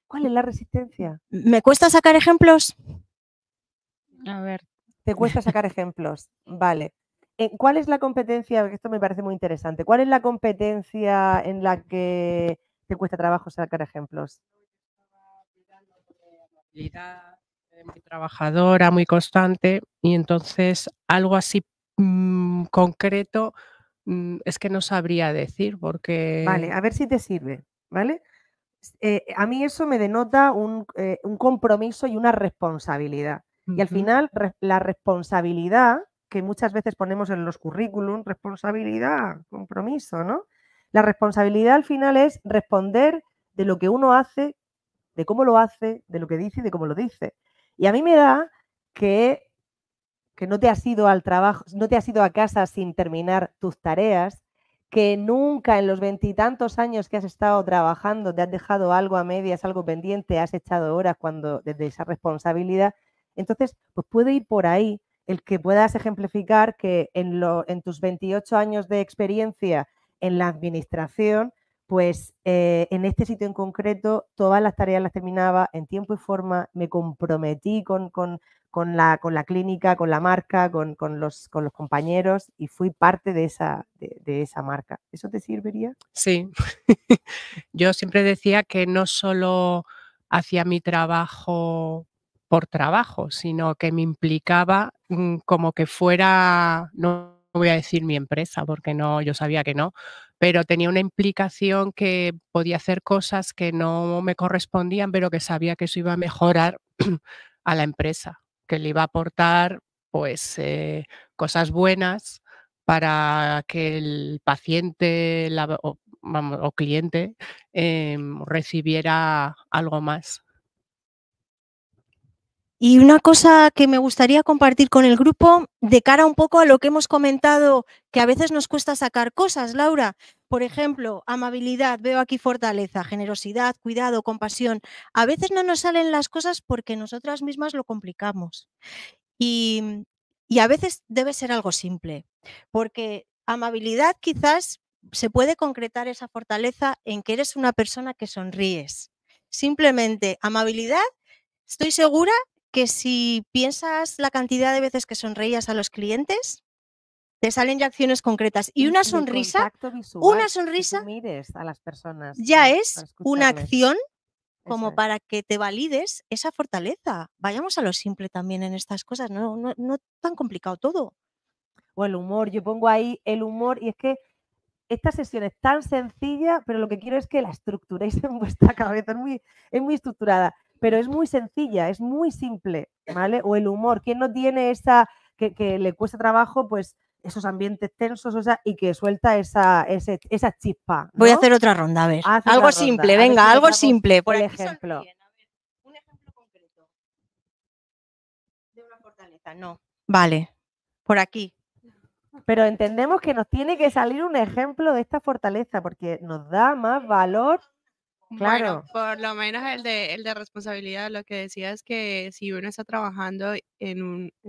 ¿Cuál es la resistencia?
¿Me cuesta sacar ejemplos?
A ver.
Te cuesta sacar ejemplos. Vale. ¿Cuál es la competencia? Esto me parece muy interesante. ¿Cuál es la competencia en la que te cuesta trabajo sacar ejemplos?
Muy trabajadora, muy constante, y entonces algo así concreto es que no sabría decir porque...
Vale, a ver si te sirve, ¿vale? A mí eso me denota un compromiso y una responsabilidad. Y al final la responsabilidad, que muchas veces ponemos en los currículum, responsabilidad, compromiso, ¿no? La responsabilidad al final es responder de lo que uno hace, de cómo lo hace, de lo que dice y de cómo lo dice. Y a mí me da que no te has ido al trabajo, no te has ido a casa sin terminar tus tareas, que nunca en los 20 y tantos años que has estado trabajando te has dejado algo a medias, algo pendiente, has echado horas desde esa responsabilidad. Entonces, pues puede ir por ahí el que puedas ejemplificar que en tus 28 años de experiencia en la administración, pues en este sitio en concreto todas las tareas las terminaba en tiempo y forma, me comprometí con la clínica, con la marca, con los compañeros y fui parte de esa marca. ¿Eso te serviría?
Sí, yo siempre decía que no solo hacía mi trabajo por trabajo, sino que me implicaba como que fuera, no voy a decir mi empresa, porque no, yo sabía que no, pero tenía una implicación que podía hacer cosas que no me correspondían, pero que sabía que eso iba a mejorar a la empresa, que le iba a aportar pues cosas buenas para que el paciente o cliente recibiera algo más.
Y una cosa que me gustaría compartir con el grupo, de cara un poco a lo que hemos comentado, que a veces nos cuesta sacar cosas, Laura. Por ejemplo, amabilidad, veo aquí fortaleza, generosidad, cuidado, compasión. A veces no nos salen las cosas porque nosotras mismas lo complicamos. Y a veces debe ser algo simple, porque amabilidad quizás se puede concretar esa fortaleza en que eres una persona que sonríes. Simplemente amabilidad, estoy segura que si piensas la cantidad de veces que sonreías a los clientes, te salen ya acciones concretas. Y una sonrisa,
mires a las personas
ya es una
escucharles.
acción como
Eso es.
para que te valides esa fortaleza. Vayamos a lo simple también en estas cosas, no tan complicado todo.
O el humor, yo pongo ahí el humor y es que esta sesión es tan sencilla, pero lo que quiero es que la estructuréis en vuestra cabeza, es muy estructurada, pero es muy sencilla, es muy simple, ¿vale? O el humor, ¿quién no tiene esa, que le cuesta trabajo, pues esos ambientes tensos, o sea, y que suelta esa chispa,
Voy a
¿no?
hacer otra ronda, a ver.
Haz
Algo
otra
simple,
ronda, a ver
venga,
si nos
algo
damos
simple. Por
el
aquí
ejemplo.
sonríen. A ver, un ejemplo concreto de una fortaleza. No. Vale, por aquí.
Pero entendemos que nos tiene que salir un ejemplo de esta fortaleza, porque nos da más valor. Claro.
Bueno, por lo menos el de responsabilidad, lo que decía es que si uno está trabajando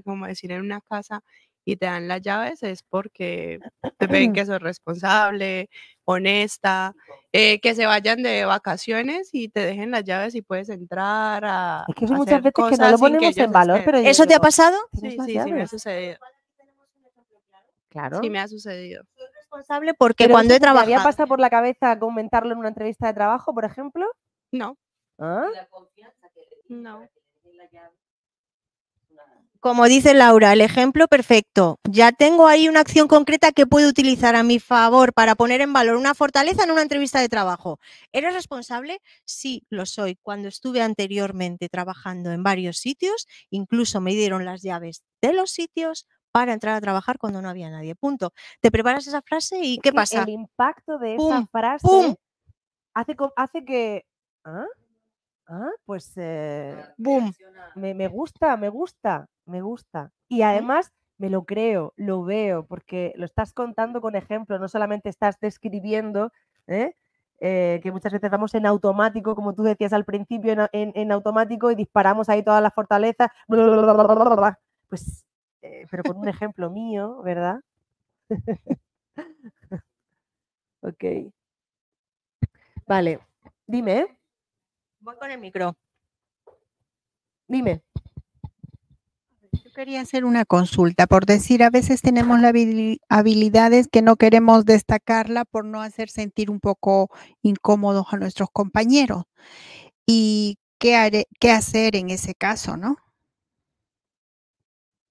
como decir, en una casa y te dan las llaves, es porque te ven que sos responsable, honesta, que se vayan de vacaciones y te dejen las llaves y puedes entrar a
Es que eso muchas
hacer
veces que no
cosas
lo
sin que
ponemos
ellos
en valor,
estén.
pero yo
¿Eso te ha
digo,
pasado?
¿tienes
Sí,
las
sí, sí me ha
llaves?
sucedido.
Claro.
Sí me ha sucedido.
Soy responsable porque
Pero
cuando
eso
he
se te había
trabajado.
pasado por la cabeza comentarlo en una entrevista de trabajo, por ejemplo?
No,
¿Ah?
no.
Como dice Laura, el ejemplo perfecto. Ya tengo ahí una acción concreta que puedo utilizar a mi favor para poner en valor una fortaleza en una entrevista de trabajo. ¿Eres responsable? Sí, lo soy. Cuando estuve anteriormente trabajando en varios sitios, incluso me dieron las llaves de los sitios para entrar a trabajar cuando no había nadie. Punto. Te preparas esa frase y ¿qué
Que
pasa?
el impacto de esa
¡Pum!
frase
¡Pum!
hace que... ¿Ah? Pues
¡Boom!
me gusta, me gusta, me gusta. Y además me lo creo, lo veo, porque lo estás contando con ejemplos, no solamente estás describiendo, ¿eh? Que muchas veces vamos en automático, como tú decías al principio, en automático y disparamos ahí todas las fortalezas, pues, pero con un ejemplo mío, ¿verdad? Ok. Vale, dime,
Voy con el micro.
dime.
Yo quería hacer una consulta, por decir, a veces tenemos las habilidades que no queremos destacarla por no hacer sentir un poco incómodos a nuestros compañeros. ¿Y qué hacer en ese caso, no?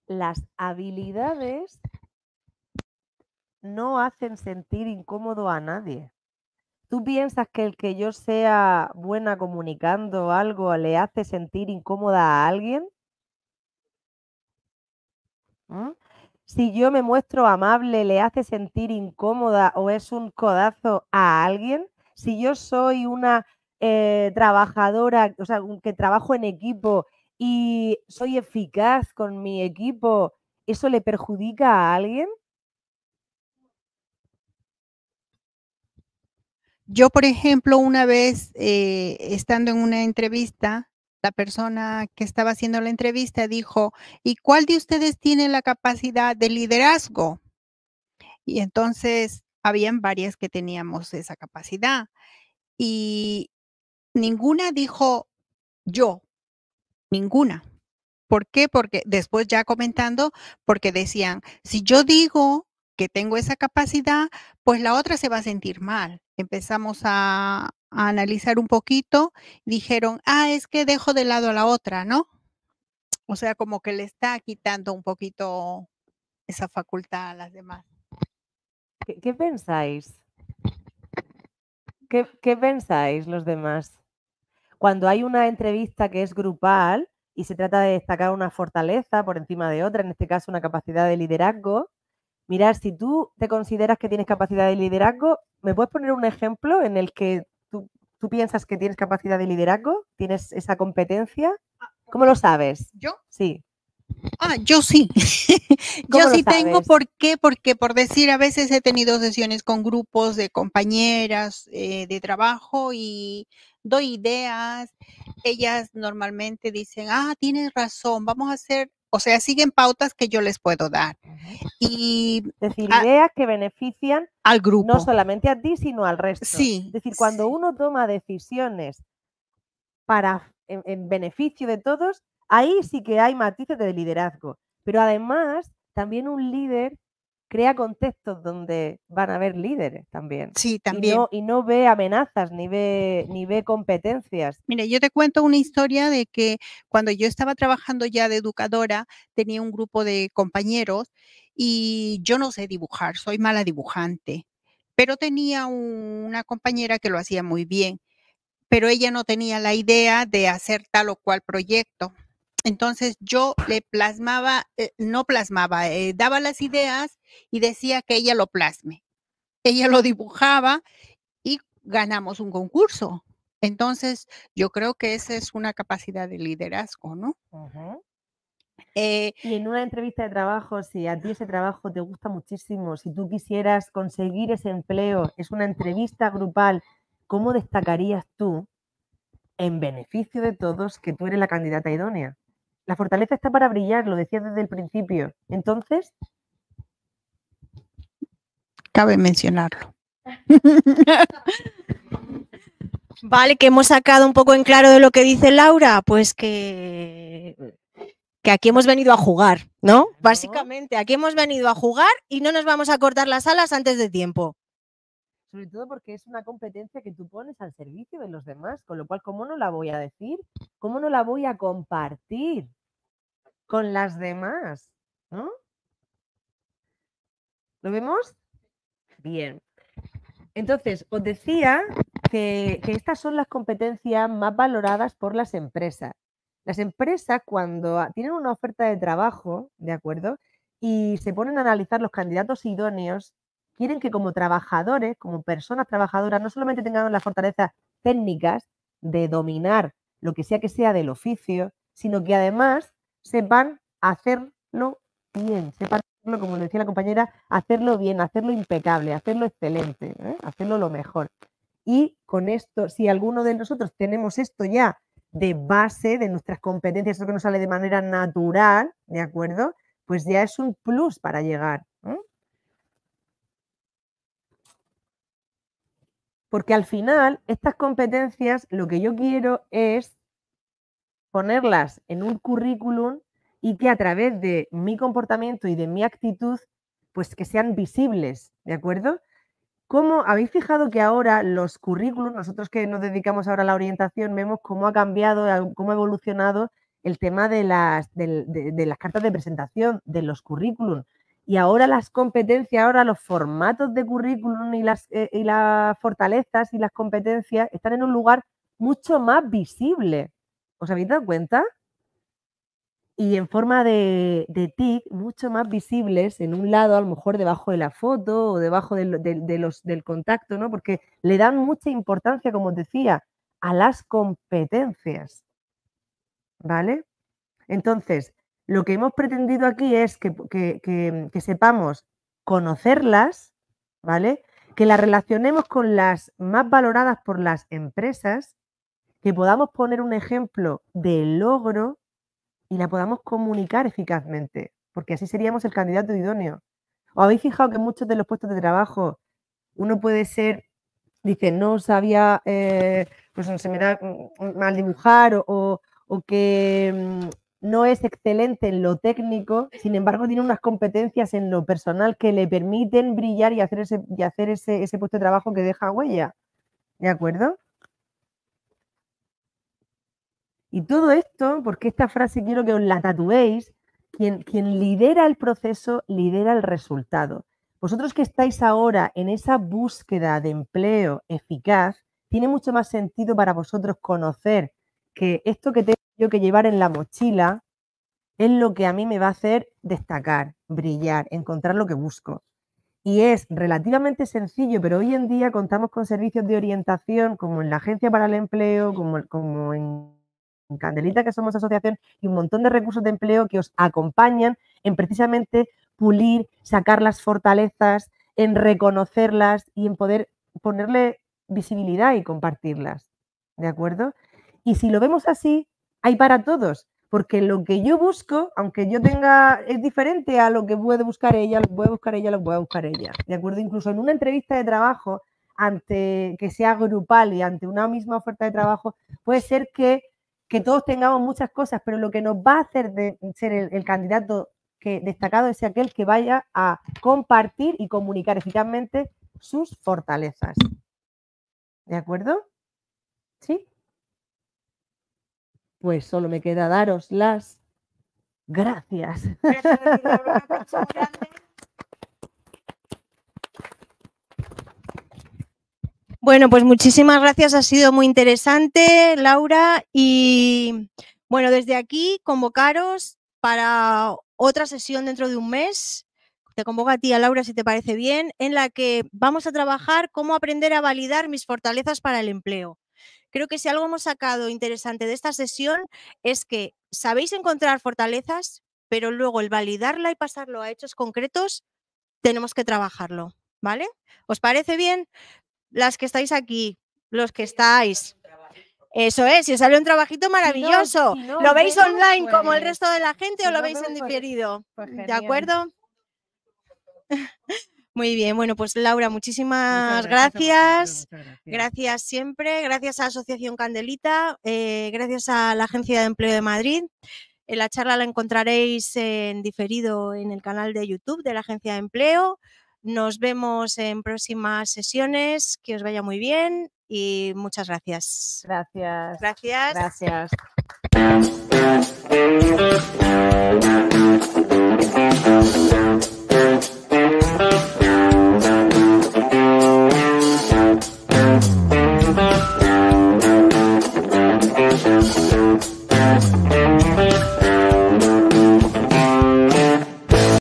Las habilidades no hacen sentir incómodo a nadie. ¿Tú piensas que el que yo sea buena comunicando algo le hace sentir incómoda a alguien? ¿Mm? Si yo me muestro amable, ¿le hace sentir incómoda o es un codazo a alguien? Si yo soy una trabajadora, o sea, que trabajo en equipo y soy eficaz con mi equipo, ¿eso le perjudica a alguien?
Yo, por ejemplo, una vez estando en una entrevista, la persona que estaba haciendo la entrevista dijo, ¿y cuál de ustedes tiene la capacidad de liderazgo? Y entonces habían varias que teníamos esa capacidad y ninguna dijo yo, ninguna. ¿Por qué? Porque después ya comentando, porque decían, si yo digo que tengo esa capacidad, pues la otra se va a sentir mal. Empezamos a analizar un poquito, dijeron, es que dejo de lado a la otra, ¿no? O sea, como que le está quitando un poquito esa facultad a las demás.
¿Qué pensáis? ¿Qué pensáis los demás? Cuando hay una entrevista que es grupal y se trata de destacar una fortaleza por encima de otra, en este caso una capacidad de liderazgo, mirad, si tú te consideras que tienes capacidad de liderazgo, ¿me puedes poner un ejemplo en el que tú piensas que tienes capacidad de liderazgo? ¿Tienes esa competencia? ¿Cómo lo sabes?
¿Yo?
Sí.
Yo sí.
¿Cómo
Yo
lo
sí tengo,
sabes?
¿por qué? Porque por decir, a veces he tenido sesiones con grupos de compañeras de trabajo y doy ideas. Ellas normalmente dicen, tienes razón, vamos a hacer, o sea, siguen pautas que yo les puedo dar. Y
Es decir, ideas que benefician
al grupo.
No solamente a ti, sino al resto.
Sí.
Es decir, cuando uno toma decisiones en beneficio de todos, ahí sí que hay matices de liderazgo. Pero además, también un líder crea contextos donde van a haber líderes también.
Sí, también.
Y no ve amenazas ni ve competencias.
Mire, yo te cuento una historia de que cuando yo estaba trabajando ya de educadora, tenía un grupo de compañeros y yo no sé dibujar, soy mala dibujante, pero tenía una compañera que lo hacía muy bien, pero ella no tenía la idea de hacer tal o cual proyecto. Entonces yo le plasmaba, no plasmaba, daba las ideas y decía que ella lo plasme. Ella lo dibujaba y ganamos un concurso. Entonces yo creo que esa es una capacidad de liderazgo, ¿no?
Y en una entrevista de trabajo, si a ti ese trabajo te gusta muchísimo, si tú quisieras conseguir ese empleo, es una entrevista grupal, ¿cómo destacarías tú, en beneficio de todos, que tú eres la candidata idónea? La fortaleza está para brillar, lo decías desde el principio. Entonces,
cabe mencionarlo.
Vale, que hemos sacado un poco en claro de lo que dice Laura, pues que aquí hemos venido a jugar, ¿no? Básicamente, aquí hemos venido a jugar y no nos vamos a cortar las alas antes de tiempo.
sobre todo porque es una competencia que tú pones al servicio de los demás, con lo cual, ¿cómo no la voy a decir? ¿Cómo no la voy a compartir con las demás? ¿No? ¿Lo vemos? Bien. Entonces, os decía que estas son las competencias más valoradas por las empresas. Las empresas, cuando tienen una oferta de trabajo, ¿de acuerdo? Y se ponen a analizar los candidatos idóneos, quieren que como trabajadores, como personas trabajadoras, no solamente tengan las fortalezas técnicas de dominar lo que sea del oficio, sino que además sepan hacerlo bien, sepan hacerlo, como decía la compañera, hacerlo bien, hacerlo impecable, hacerlo excelente, hacerlo lo mejor. Y con esto, si alguno de nosotros tenemos esto ya de base de nuestras competencias, eso que nos sale de manera natural, ¿de acuerdo? Pues ya es un plus para llegar. Porque al final, estas competencias, lo que yo quiero es ponerlas en un currículum y que a través de mi comportamiento y de mi actitud, pues que sean visibles, ¿de acuerdo? ¿Cómo habéis fijado que ahora los currículums, nosotros que nos dedicamos ahora a la orientación, vemos cómo ha cambiado, cómo ha evolucionado el tema de las cartas de presentación, de los currículums? Y ahora las competencias, ahora los formatos de currículum y las fortalezas y las competencias están en un lugar mucho más visible. ¿Os habéis dado cuenta? Y en forma de tic, mucho más visibles en un lado, a lo mejor debajo de la foto o debajo del contacto, ¿no? Porque le dan mucha importancia, como os decía, a las competencias, ¿vale? Entonces, lo que hemos pretendido aquí es que sepamos conocerlas, ¿vale? Que las relacionemos con las más valoradas por las empresas, que podamos poner un ejemplo de logro y la podamos comunicar eficazmente, porque así seríamos el candidato idóneo. ¿Os habéis fijado que en muchos de los puestos de trabajo uno puede ser, dice, no sabía, pues se me da mal dibujar o que no es excelente en lo técnico, sin embargo tiene unas competencias en lo personal que le permiten brillar y hacer ese puesto de trabajo que deja huella? ¿De acuerdo? Y todo esto, porque esta frase quiero que os la tatuéis, quien lidera el proceso, lidera el resultado. Vosotros que estáis ahora en esa búsqueda de empleo eficaz, tiene mucho más sentido para vosotros conocer que esto que tengo yo que llevar en la mochila es lo que a mí me va a hacer destacar, brillar, encontrar lo que busco. Y es relativamente sencillo, pero hoy en día contamos con servicios de orientación como en la Agencia para el Empleo, como en Candelita, que somos asociación, y un montón de recursos de empleo que os acompañan en precisamente pulir, sacar las fortalezas, en reconocerlas y en poder ponerle visibilidad y compartirlas. ¿De acuerdo? Y si lo vemos así, hay para todos, porque lo que yo busco, aunque yo tenga, es diferente a lo que puede buscar ella, lo que puede buscar ella, lo que puede buscar ella. ¿De acuerdo? Incluso en una entrevista de trabajo, ante que sea grupal y ante una misma oferta de trabajo, puede ser que todos tengamos muchas cosas, pero lo que nos va a hacer de ser el candidato destacado es aquel que vaya a compartir y comunicar eficazmente sus fortalezas. ¿De acuerdo? ¿Sí? Pues solo me queda daros las gracias.
Bueno, pues muchísimas gracias, ha sido muy interesante, Laura. Y Bueno, desde aquí convocaros para otra sesión dentro de un mes. Te convoco a ti, a Laura, si te parece bien, en la que vamos a trabajar cómo aprender a validar mis fortalezas para el empleo. Creo que si algo hemos sacado interesante de esta sesión es que sabéis encontrar fortalezas, pero luego el validarla y pasarlo a hechos concretos, tenemos que trabajarlo, ¿vale? ¿Os parece bien? Las que estáis aquí, los que estáis. Eso es, si os sale un trabajito maravilloso.
Si no
¿Lo veis
vemos,
online como el
pues,
resto de la gente
si
o lo
no
veis en
vemos, pues,
diferido?
pues
¿De
genial.
acuerdo? Muy bien, bueno, pues Laura, muchísimas
Muchas gracias a vosotros,
gracias.
muchas gracias.
Gracias siempre, gracias a Asociación Candelita, gracias a la Agencia de Empleo de Madrid. La charla la encontraréis en diferido en el canal de YouTube de la Agencia de Empleo. Nos vemos en próximas sesiones, que os vaya muy bien y muchas gracias.
Gracias.
Gracias.
Gracias.